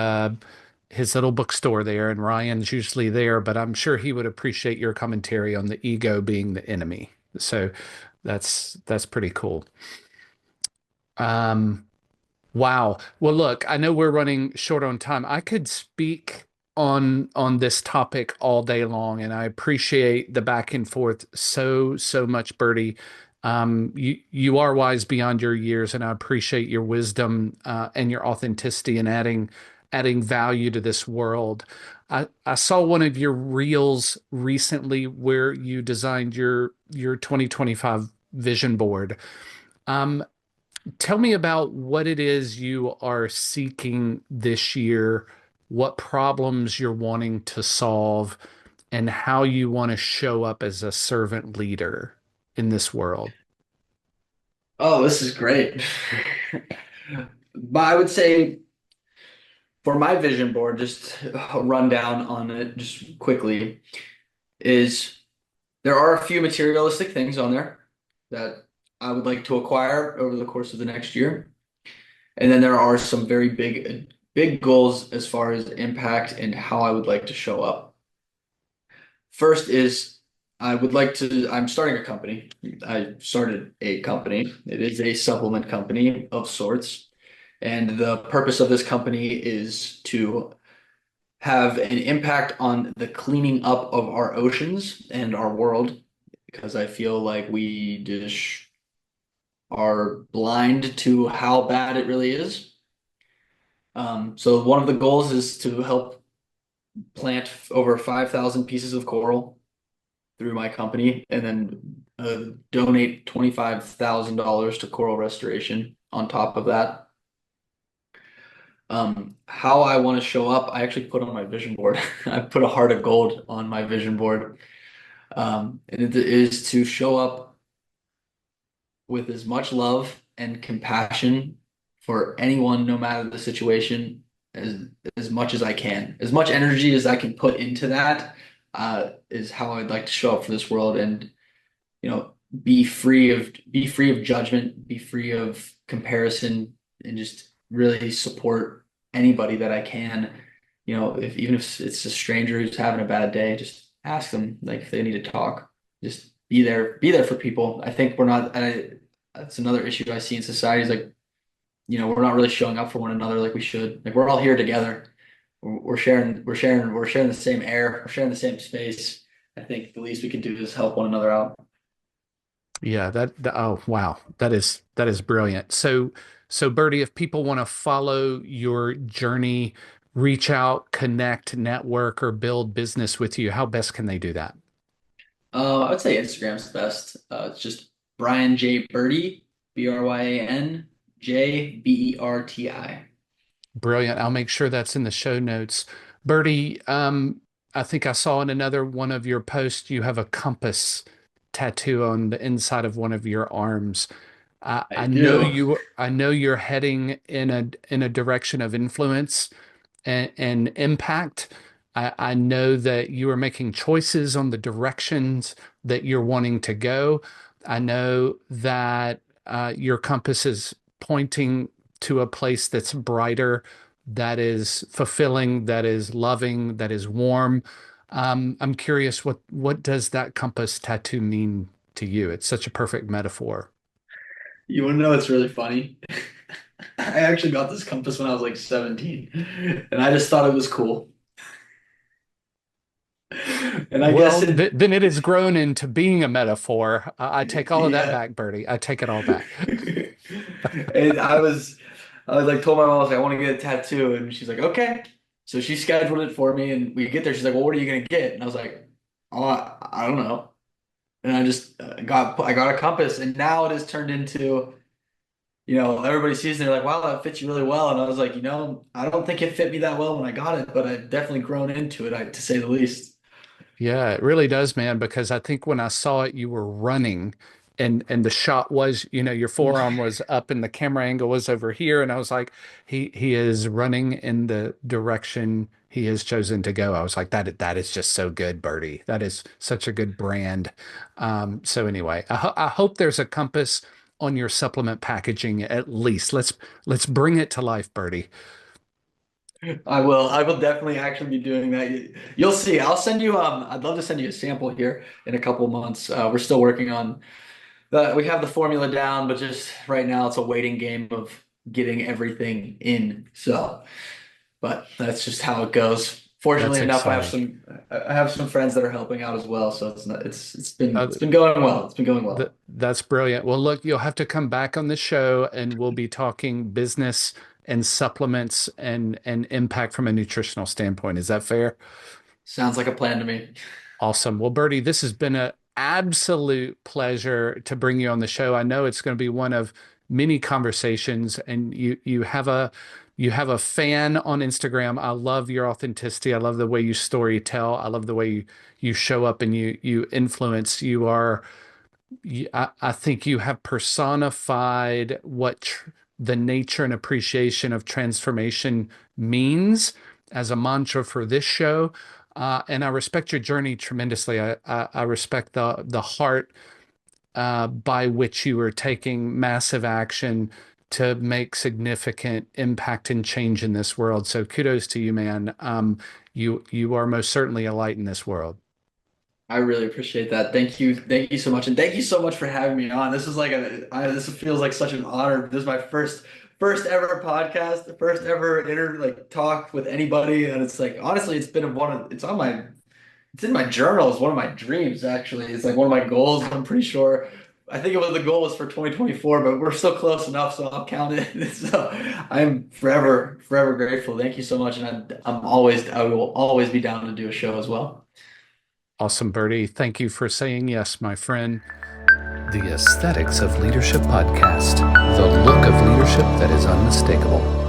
A: his little bookstore there, and Ryan's usually there, but I'm sure he would appreciate your commentary on the ego being the enemy. So that's pretty cool. Um, Wow. Well, look, I know we're running short on time. I could speak on this topic all day long, and I appreciate the back and forth so much, Bertie. You are wise beyond your years, and I appreciate your wisdom and your authenticity in adding value to this world. I saw one of your reels recently where you designed your 2025 vision board. Um, Tell me about what it is you are seeking this year, what problems you're wanting to solve, and how you want to show up as a servant leader in this world.
B: Oh, this is great. But I would say for my vision board, just a rundown on it, just quickly, is there are a few materialistic things on there that I would like to acquire over the course of the next year. And then there are some very big goals as far as impact and how I would like to show up. First is I'm starting a company. I started a company. It is a supplement company of sorts. And the purpose of this company is to have an impact on the cleaning up of our oceans and our world because I feel like we just are blind to how bad it really is. So one of the goals is to help plant over 5,000 pieces of coral through my company and then donate $25,000 to coral restoration on top of that. How I want to show up, I actually put on my vision board. I put a heart of gold on my vision board. And it is to show up with as much love and compassion for anyone, no matter the situation, as as much as I can. As much energy as I can put into that, is how I'd like to show up for this world and, be free of judgment, be free of comparison, and just really support anybody that I can. If even if it's a stranger who's having a bad day, just ask them like if they need to talk. Just be there for people. I think we're not. That's another issue I see in society is like, we're not really showing up for one another like we should. Like we're all here together. We're sharing the same air. We're sharing the same space. I think the least we can do is help one another out.
A: Yeah, oh wow, that is brilliant. So Bertie, if people want to follow your journey, reach out, connect, network, or build business with you, how best can they do that?
B: I would say Instagram's the best. It's just Bryan J. Berti, Bryan J Berti.
A: Brilliant. I'll make sure that's in the show notes. Bertie, I think I saw in another one of your posts you have a compass tattoo on the inside of one of your arms. I,
B: I
A: I know
B: do.
A: you're heading in a direction of influence and impact. I know that you are making choices on the directions that you're wanting to go. I know that your compass is pointing to a place that's brighter, that is fulfilling, that is loving, that is warm. I'm curious, what does that compass tattoo mean to you? It's such a perfect metaphor.
B: You want to know what's really funny? I actually got this compass when I was like 17, and I just thought it was cool. And I guess
A: Well,
B: it,
A: then it has grown into being a metaphor. I take all of that
B: yeah.
A: back, Bertie. I take it all back.
B: And I was like, told my mom, I was like, I want to get a tattoo. And she's like, okay. So she scheduled it for me. And we get there. She's like, well, what are you going to get? And I was like, oh, I don't know. And I just I got a compass. And now it has turned into, everybody sees it. They're like, wow, that fits you really well. And I was like, I don't think it fit me that well when I got it, but I've definitely grown into it, to say the least.
A: Yeah, it really does, man, because I think when I saw it, you were running and the shot was, your forearm was up and the camera angle was over here. And I was like, he is running in the direction he has chosen to go. I was like, that is just so good, Bertie. That is such a good brand. So anyway, I hope there's a compass on your supplement packaging at least. Let's bring it to life, Bertie.
B: I will definitely actually be doing that. You'll see. I'd love to send you a sample here in a couple of months. We're still working on we have the formula down, but just right now it's a waiting game of getting everything in. So, but that's just how it goes.
A: That's
B: Fortunately enough,
A: exciting.
B: I have some friends that are helping out as well. So it's not,
A: Uh,
B: it's been going well. It's been going well.
A: that's brilliant. Well, look, you'll have to come back on the show and we'll be talking business and supplements and impact from a nutritional standpoint. Is that fair?
B: Sounds like a plan to me.
A: Awesome. Well, Bertie, this has been an absolute pleasure to bring you on the show. I know it's going to be one of many conversations, and you have a fan on Instagram. I love your authenticity. I love the way you story tell. I love the way you show up and you influence. I think you have personified what the nature and appreciation of transformation means as a mantra for this show. And I respect your journey tremendously. I respect the heart by which you are taking massive action to make significant impact and change in this world. So kudos to you, man. You are most certainly a light in this world.
B: I really appreciate that. Thank you so much, and thank you so much for having me on. This is this feels like such an honor. This is my first ever podcast, the first ever talk with anybody, and it's like honestly, it's in my journal. It's one of my dreams actually. It's like one of my goals. I'm pretty sure. I think the goal was for 2024, but we're still close enough, so I'll count it. So I'm forever grateful. Thank you so much, and I will always be down to do a show as well.
A: Awesome, Bertie. Thank you for saying yes, my friend. The Aesthetics of Leadership podcast, the look of leadership that is unmistakable.